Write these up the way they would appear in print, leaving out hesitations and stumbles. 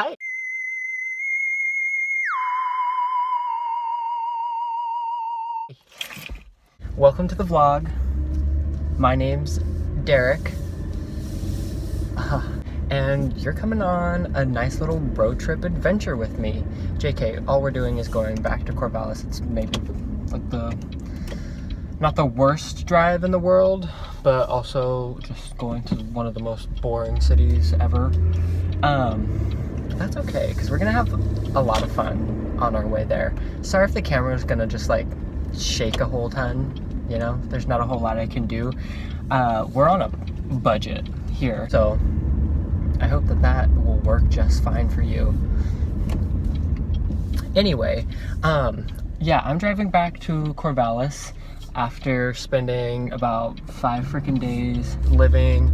Hi. Welcome to the vlog. My name's Derek. And you're coming on a nice little road trip adventure with me. JK, all we're doing is going back to Corvallis. It's maybe like not the worst drive in the world, but also just going to one of the most boring cities ever. That's okay, because we're gonna have a lot of fun on our way there. Sorry if the camera's gonna just like shake a whole ton, you know? There's not a whole lot I can do. We're on a budget here, so I hope that will work just fine for you. Anyway, yeah, I'm driving back to Corvallis after spending about 5 freaking days living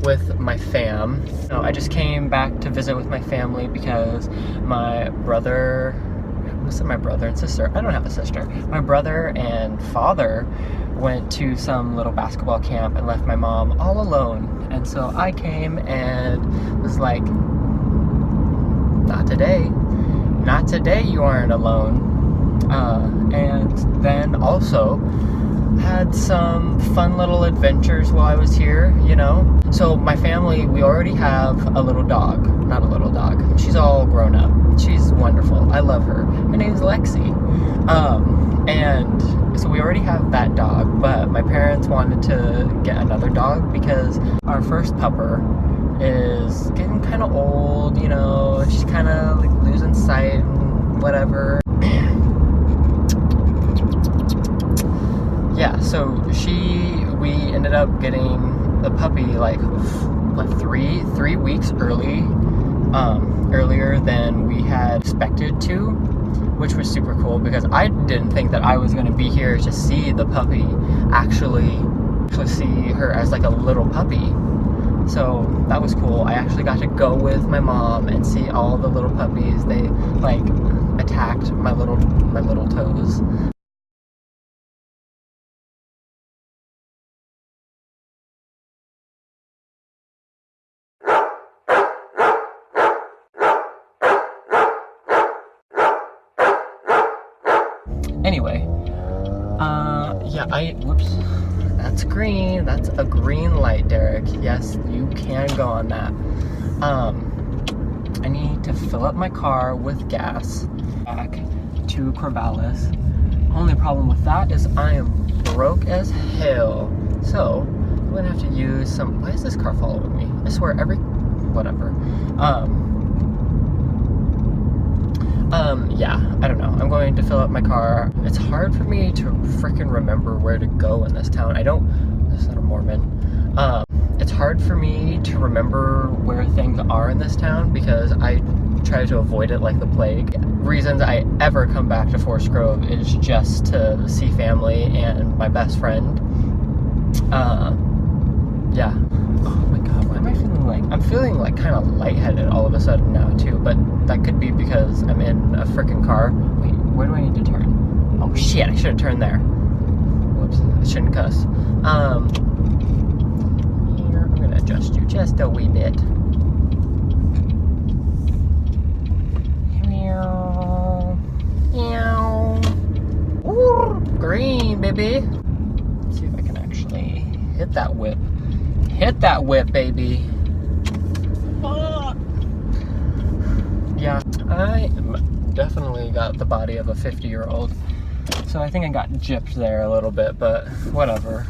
with my fam. No, I just came back to visit with my family because my brother and sister, I don't have a sister. My brother and father went to some little basketball camp and left my mom all alone. And so I came and was like, not today. Not today, you aren't alone. And then also had some fun little adventures while I was here, you know? So my family, we already have a little dog. Not a little dog. She's all grown up. She's wonderful. I love her. Her name's Lexi. And so we already have that dog, but my parents wanted to get another dog because our first pupper is getting kind of old, you know? She's kind of like losing sight and whatever. Yeah, so we ended up getting the puppy like three weeks earlier than we had expected to, which was super cool because I didn't think that I was going to be here to see the puppy, actually see her as like a little puppy. So that was cool. I actually got to go with my mom and see all the little puppies. They like attacked my little toes. Anyway, yeah, whoops, that's green. That's a green light, Derek. Yes, you can go on that. I need to fill up my car with gas back to Corvallis. Only problem with that is I am broke as hell. So, I'm gonna have to use some, why is this car following me? I swear whatever. Yeah, I don't know. I'm going to fill up my car. It's hard for me to freaking remember where to go in this town. This is not a Mormon. It's hard for me to remember where things are in this town because I try to avoid it like the plague. Reasons I ever come back to Forest Grove is just to see family and my best friend. Yeah. Oh my god, why am I feeling like... I'm feeling like kind of lightheaded all of a sudden now too, but that could be because I'm in a freaking car. Wait, where do I need to turn? Oh shit, I should have turned there. Whoops, I shouldn't cuss. Here, I'm gonna adjust you just a wee bit. Ooh, green, baby. Let's see if I can actually hit that whip. Hit that whip, baby. Yeah, I definitely got the body of a 50-year-old. So I think I got gypped there a little bit, but whatever.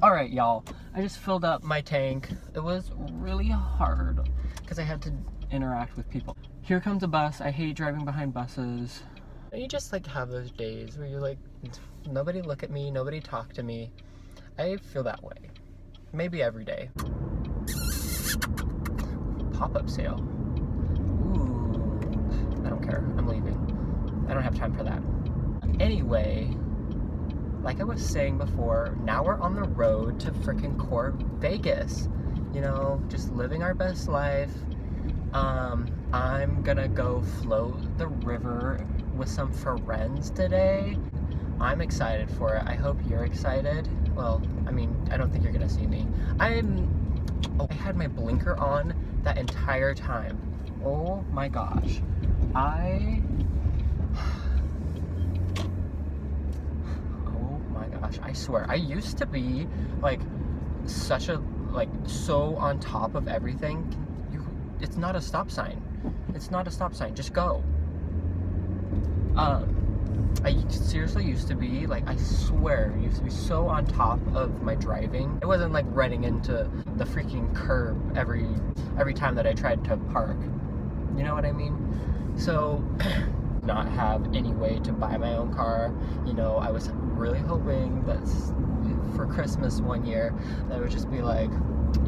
Alright, y'all. I just filled up my tank. It was really hard because I had to interact with people. Here comes a bus. I hate driving behind buses. You just like have those days where you're like, nobody look at me, nobody talk to me. I feel that way. Maybe every day. Pop-up sale. Ooh. I don't care. I'm leaving. I don't have time for that. Anyway, like I was saying before, now we're on the road to frickin' Vegas. You know, just living our best life. I'm gonna go float the river with some friends today. I'm excited for it. I hope you're excited. Well, I mean, I don't think you're gonna see me. I'm Oh, I had my blinker on that entire time. Oh my gosh. Oh my gosh, I swear. I used to be like such a, like, so on top of everything. It's not a stop sign. It's not a stop sign. Just go. I seriously used to be, like, I swear, used to be so on top of my driving. It wasn't like running into the freaking curb every time that I tried to park. You know what I mean? So, not have any way to buy my own car. You know, I was really hoping that for Christmas one year, that it would just be like,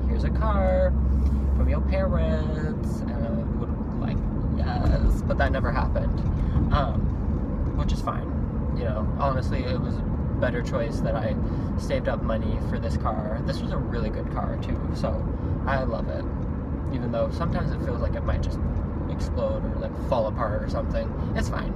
here's a car from your parents, and I would like, yes, but that never happened. Which is fine. You know, honestly, it was a better choice that I saved up money for this car. This was a really good car too, so I love it. Even though sometimes it feels like it might just explode or like fall apart or something. It's fine.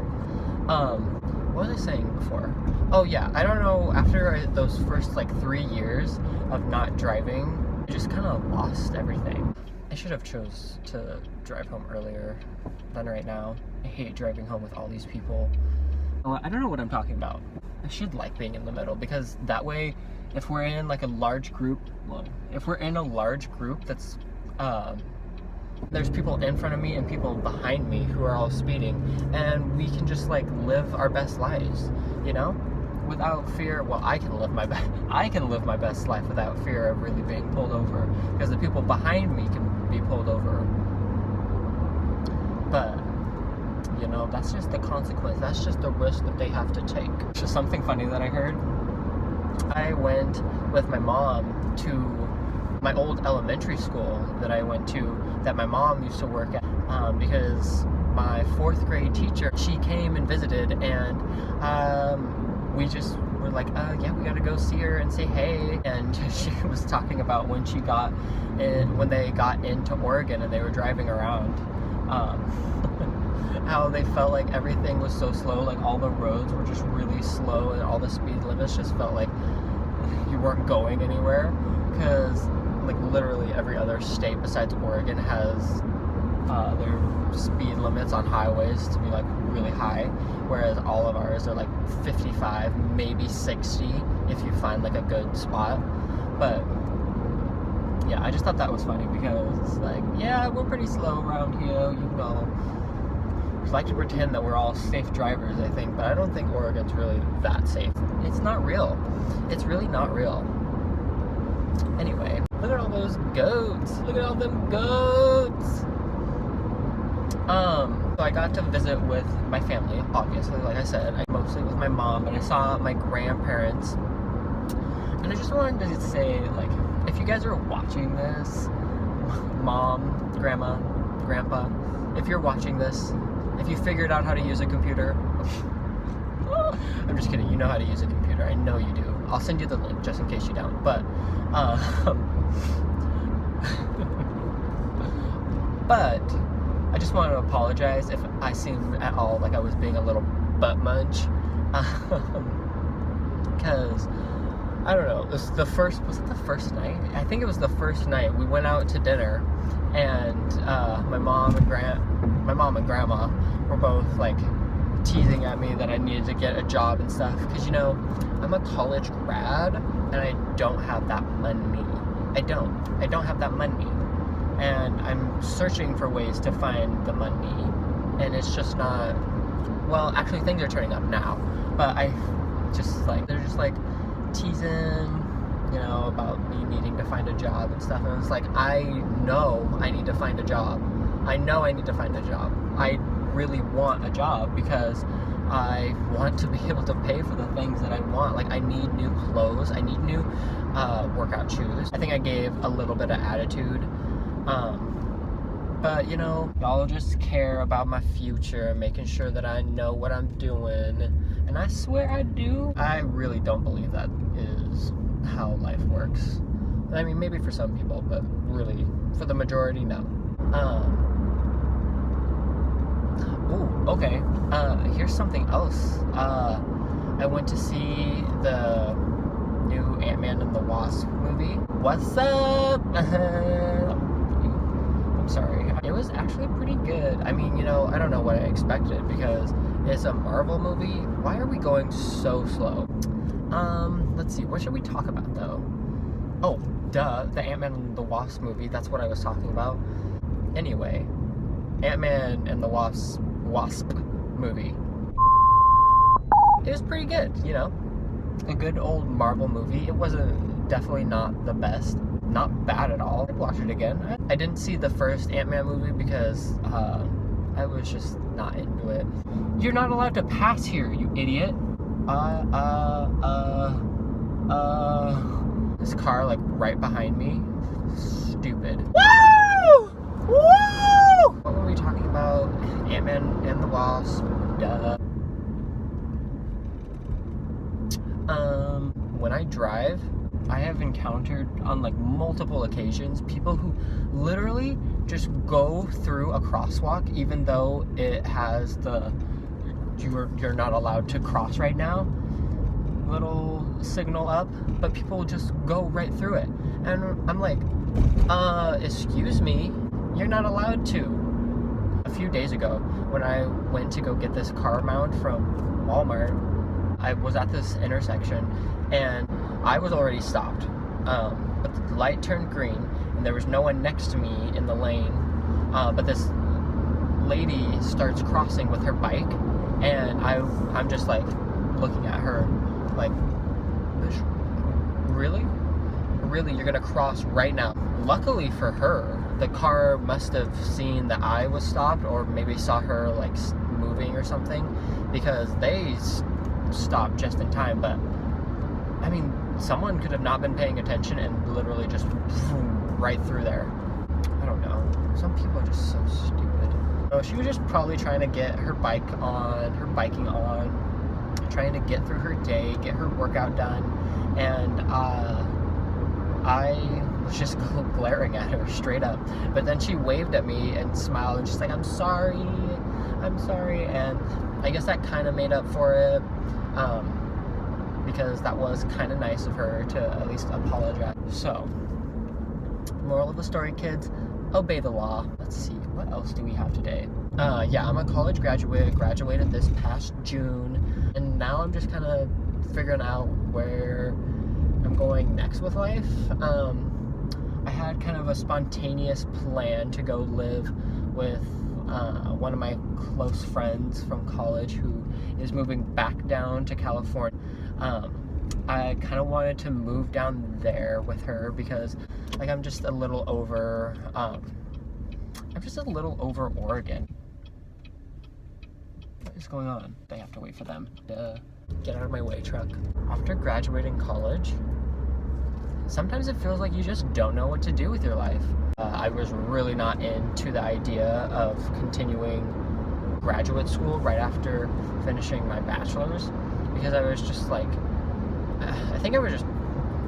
What was I saying before? Oh yeah, I don't know, after those first like 3 years of not driving, I just kind of lost everything. I should have chose to drive home earlier than right now. I hate driving home with all these people. I don't know what I'm talking about. I should like being in the middle, because that way, if we're in like a large group, that's, there's people in front of me and people behind me who are all speeding, and we can just like live our best lives, you know, without fear. Well, I can live my best life without fear of really being pulled over, because the people behind me can be pulled over. But you know, that's just the consequence. That's just the risk that they have to take. It's just something funny that I heard. I went with my mom to my old elementary school that I went to, that my mom used to work at, because my 4th grade teacher, she came and visited, and we just were like, yeah, we gotta go see her and say hey. And she was talking about when they got into Oregon and they were driving around, how they felt like everything was so slow, like all the roads were just really slow and all the speed limits just felt like you weren't going anywhere, because like literally every other state besides Oregon has their speed limits on highways to be like really high, whereas all of ours are like 55, maybe 60 if you find like a good spot. But yeah, I just thought that was funny, because it's like, yeah, we're pretty slow around here, you know. We like to pretend that we're all safe drivers, I think, but I don't think Oregon's really that safe. It's not real. It's really not real. Anyway, look at all those goats. Look at all them goats. So I got to visit with my family, obviously, like I said, mostly with my mom, but I saw my grandparents. And I just wanted to say, like, if you guys are watching this, Mom, Grandma, Grandpa, if you're watching this, if you figured out how to use a computer, I'm just kidding, you know how to use a computer, I know you do. I'll send you the link just in case you don't, but, but I just want to apologize if I seem at all like I was being a little butt munch, because, I don't know, was it the first night? I think it was the first night. We went out to dinner, and my mom and grandma were both like teasing at me that I needed to get a job and stuff, because, you know, I'm a college grad and I don't have that money. I don't have that money, and I'm searching for ways to find the money, and it's just not, well, actually things are turning up now, but they're just like teasing, you know, about me needing to find a job and stuff, and it's like, I know I need to find a job. I really want a job, because I want to be able to pay for the things that I want. Like, I need new clothes, I need new workout shoes. I think I gave a little bit of attitude, but you know, y'all just care about my future, making sure that I know what I'm doing, and I swear I do. I really don't believe that is how life works. I mean, maybe for some people, but really, for the majority, no. Okay, here's something else. I went to see the new Ant-Man and the Wasp movie. movie. What's up? I'm sorry. It was actually pretty good. I mean, you know, I don't know what I expected because it's a Marvel movie. Why are we going so slow? Let's see. What should we talk about though? Oh, duh. The Ant-Man and the Wasp movie. That's what I was talking about. Anyway, Ant-Man and the Wasp movie. It was pretty good, you know. A good old Marvel movie. It wasn't definitely not the best. Not bad at all. I'd watch it again. I didn't see the first Ant-Man movie because I was just not into it. You're not allowed to pass here, you idiot. This car like right behind me. Stupid. Woo! Woo! What were we talking about? Ant-Man and the Wasp. Duh. When I drive, I have encountered on like multiple occasions people who literally just go through a crosswalk even though it has the you're not allowed to cross right now little signal up, but people just go right through it. And I'm like, excuse me, you're not allowed to. A few days ago when I went to go get this car mount from Walmart, I was at this intersection and I was already stopped, but the light turned green and there was no one next to me in the lane, but this lady starts crossing with her bike, and I'm just like looking at her like, really you're gonna cross right now? Luckily for her, the car must have seen that I was stopped, or maybe saw her like moving or something, because they stopped just in time. But I mean, someone could have not been paying attention and literally just right through there. I don't know. Some people are just so stupid. So she was just probably trying to get her biking on, trying to get through her day, get her workout done, and I was just glaring at her straight up. But then she waved at me and smiled and she's like, I'm sorry, and I guess that kind of made up for it, because that was kind of nice of her to at least apologize. So, moral of the story, kids, obey the law. Let's see, what else do we have today? Yeah, I'm a college graduate, graduated this past June, and now I'm just kind of figuring out where I'm going next with life. I had kind of a spontaneous plan to go live with one of my close friends from college who is moving back down to California. I kind of wanted to move down there with her because like I'm just a little over Oregon. What is going on? They have to wait for them. Duh. Get out of my way, truck. After graduating college, sometimes it feels like you just don't know what to do with your life. I was really not into the idea of continuing graduate school right after finishing my bachelor's, because I was just like,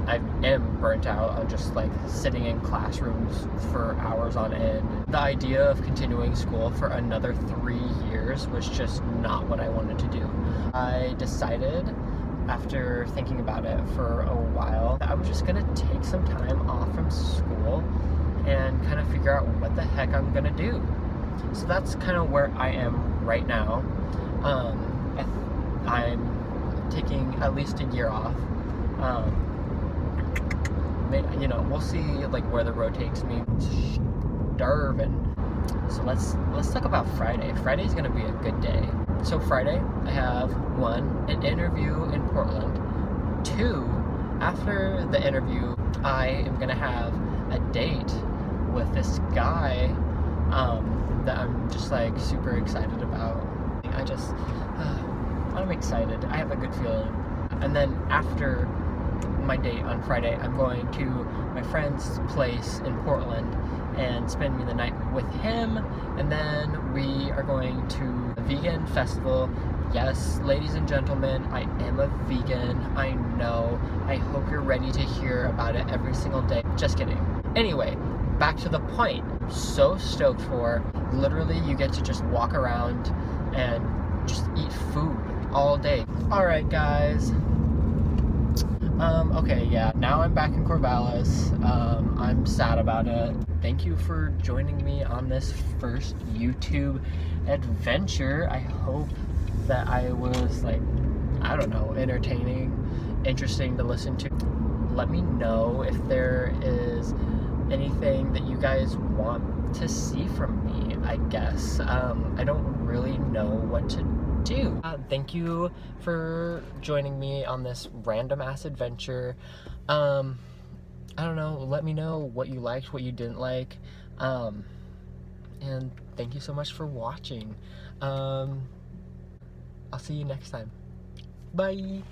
I am burnt out on just like sitting in classrooms for hours on end. The idea of continuing school for another 3 years was just not what I wanted to do. I decided, after thinking about it for a while, that I was just gonna take some time off from school and kind of figure out what the heck I'm gonna do. So that's kind of where I am right now. I'm taking at least a year off. You know, we'll see like where the road takes me. Starving. So let's talk about Friday. Friday's gonna be a good day. So Friday, I have 1, an interview in Portland. 2, after the interview, I am gonna have a date with this guy that I'm just like super excited about. I'm excited. I have a good feeling. And then after my date on Friday, I'm going to my friend's place in Portland and spending the night with him, and then we are going to a vegan festival. Yes, ladies and gentlemen, I am a vegan. I know. I hope you're ready to hear about it every single day. Just kidding. Anyway, back to the point. I'm so stoked for. Literally, you get to just walk around and just eat food all day. All right, guys. Okay, yeah, now I'm back in Corvallis. I'm sad about it. Thank you for joining me on this first YouTube adventure. I hope that I was, like, I don't know, entertaining, interesting to listen to. Let me know if there is anything that you guys want to see from me, I guess. I don't really know what to do. Thank you for joining me on this random ass adventure. I don't know, let me know what you liked, what you didn't like. And thank you so much for watching. I'll see you next time. Bye.